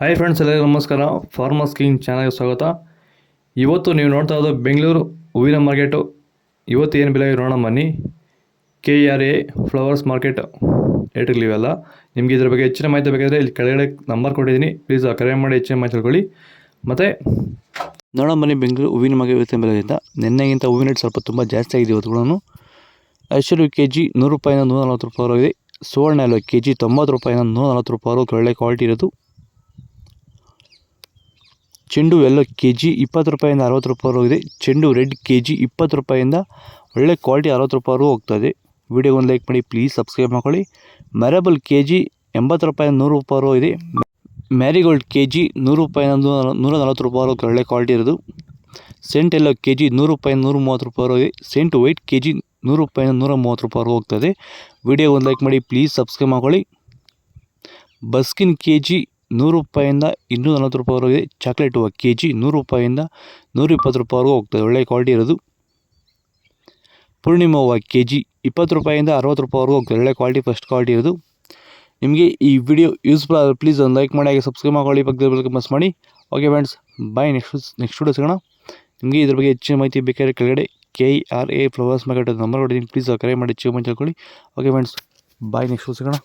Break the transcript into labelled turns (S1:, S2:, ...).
S1: Hi friends, ಎಲ್ಲರಿಗೂ ನಮಸ್ಕಾರ. Farmers king ಚಾನಲ್ಗೆ ಸ್ವಾಗತ. ಇವತ್ತು ನೀವು ನೋಡ್ತಾ ಇರೋದು ಬೆಂಗಳೂರು ಹೂವಿನ ಮಾರ್ಕೆಟು. ಇವತ್ತು ಏನು ಬೆಲೆ ನೋಡೋಣ ಬನ್ನಿ. KRA ಫ್ಲವರ್ಸ್ ಮಾರ್ಕೆಟ್ ರೇಟ್ಗಳಿವೆಲ್ಲ. ನಿಮಗೆ ಇದ್ರ ಬಗ್ಗೆ ಹೆಚ್ಚಿನ ಮಾಹಿತಿ ಬೇಕಾದರೆ ಇಲ್ಲಿ ಕೆಳಗಡೆ ನಂಬರ್ ಕೊಟ್ಟಿದ್ದೀನಿ, ಪ್ಲೀಸ್ ಕರೆ ಮಾಡಿ ಹೆಚ್ಚಿನ ಮಾಹಿತಿ ತಿಳ್ಕೊಳ್ಳಿ. ಮತ್ತು ನೋಡೋಣ ಬನ್ನಿ, ಬೆಂಗಳೂರು ಹೂವಿನ ಮಾರ್ಕೆಟ್ ಇವತ್ತಿನ ಬೆಲೆಗಿಂತ ನಿನ್ನೆಗಿಂತ ಹೂವಿನ ರೇಟ್ ಸ್ವಲ್ಪ ತುಂಬ ಜಾಸ್ತಿ ಆಗಿದೆ ಇವತ್ತುಗಳನ್ನು. ಐಶ್ವರ್ಯ KG 100 ರೂಪಾಯಿಂದ 140 ರೂಪಾಯಿವರೆಗಿದೆ. ಸುವರ್ಣ ಎಲ್ಲೋ KG 90 ರೂಪಾಯಿಂದ 140 ರೂಪಾಯಿವರೆಗೂ ಒಳ್ಳೆ ಕ್ವಾಲಿಟಿ ಇರೋದು. ಚೆಂಡು ಎಲ್ಲೋ KG 20 ರೂಪಾಯಿಂದ 60 ರೂಪಾಯಿವರೆಗಿದೆ. ಚೆಂಡು ರೆಡ್ KG 20 ರೂಪಾಯಿಂದ ಒಳ್ಳೆ ಕ್ವಾಲಿಟಿ 60 ರೂಪಾಯಿವರೆಗೂ ಹೋಗ್ತಾಯಿದೆ. ವಿಡಿಯೋ ಒಂದು ಲೈಕ್ ಮಾಡಿ, ಪ್ಲೀಸ್ ಸಬ್ಸ್ಕ್ರೈಬ್ ಮಾಡ್ಕೊಳ್ಳಿ. ಮ್ಯಾರಬಲ್ KG 80 ರೂಪಾಯಿಂದ 100 ರೂಪಾಯಿವರೆಗೂ ಇದೆ. ಮ್ಯಾರಿಗೋಲ್ಡ್ KG 100 ರೂಪಾಯಿಂದ 140 ರೂಪಾಯಿವರೆಗೂ ಒಳ್ಳೆ ಕ್ವಾಲಿಟಿ ಇರೋದು. ಸೆಂಟ್ ಎಲ್ಲೋ KG 100 ರೂಪಾಯಿಂದ 130 ರೂಪಾಯಿವರೆಗೂ ಇದೆ. ಸೆಂಟ್ ವೈಟ್ KG 100 ರೂಪಾಯಿಂದ 130 ರೂಪಾಯಿವರೆಗೂ ಹೋಗ್ತದೆ. ವಿಡಿಯೋ ಒಂದು ಲೈಕ್ ಮಾಡಿ, ಪ್ಲೀಸ್ ಸಬ್ಸ್ಕ್ರೈಬ್ ಮಾಡ್ಕೊಳ್ಳಿ. ಬಸ್ಕಿನ್ KG 100 ರೂಪಾಯಿಂದ 240 ರೂಪಾಯಿವರೆಗೂ ಇದೆ. ಚಾಕ್ಲೇಟ್ ಹೂವು KG 100 ರೂಪಾಯಿಂದ 120 ರೂಪಾಯಿವರೆಗೂ ಹೋಗ್ತದೆ, ಒಳ್ಳೆ ಕ್ವಾಲಿಟಿ ಇರೋದು. ಪೂರ್ಣಿಮಾ ಹೂವು KG 20 ರೂಪಾಯಿಂದ 60 ರೂಪಾಯಿವರೆಗೂ ಹೋಗ್ತದೆ, ಒಳ್ಳೆ ಕ್ವಾಲಿಟಿ, ಫಸ್ಟ್ ಕ್ವಾಲಿಟಿ ಇರೋದು. ನಿಮಗೆ ಈ ವಿಡಿಯೋ ಯೂಸ್ಫುಲ್ ಆದರೆ ಪ್ಲೀಸ್ ಒಂದು ಲೈಕ್ ಮಾಡಿ, ಹಾಗೆ ಸಬ್ಸ್ಕ್ರೈಬ್ ಮಾಡ್ಕೊಳ್ಳಿ, ಪಕ್ಕದಲ್ಲಿ ಮಿಸ್ ಮಾಡಿ. ಓಕೆ ಫ್ರೆಂಡ್ಸ್, ಬಾಯ್. ನೆಕ್ಸ್ಟ್ ವಿಡಿಯೋ ಸಿಗೋಣ. ನಿಮಗೆ ಇದ್ರ ಬಗ್ಗೆ ಹೆಚ್ಚಿನ ಮಾಹಿತಿ ಬೇಕಾದ್ರೆ ಕೆಳಗಡೆ KRA ಫ್ಲವರ್ಸ್ ಮಾರ್ಕೆಟ್ ನಂಬರ್ ಕೊಟ್ಟಿದ್ದೀನಿ, ಪ್ಲೀಸ್ ಕರೆ ಮಾಡಿ ಹೆಚ್ಚಿನ ಮಾಹಿತಿ ತಿಳ್ಕೊಳ್ಳಿ. ಓಕೆ ಫ್ರೆಂಡ್ಸ್, ಬಾಯ್. ನೆಕ್ಸ್ಟ್ ಸಿಗೋಣ.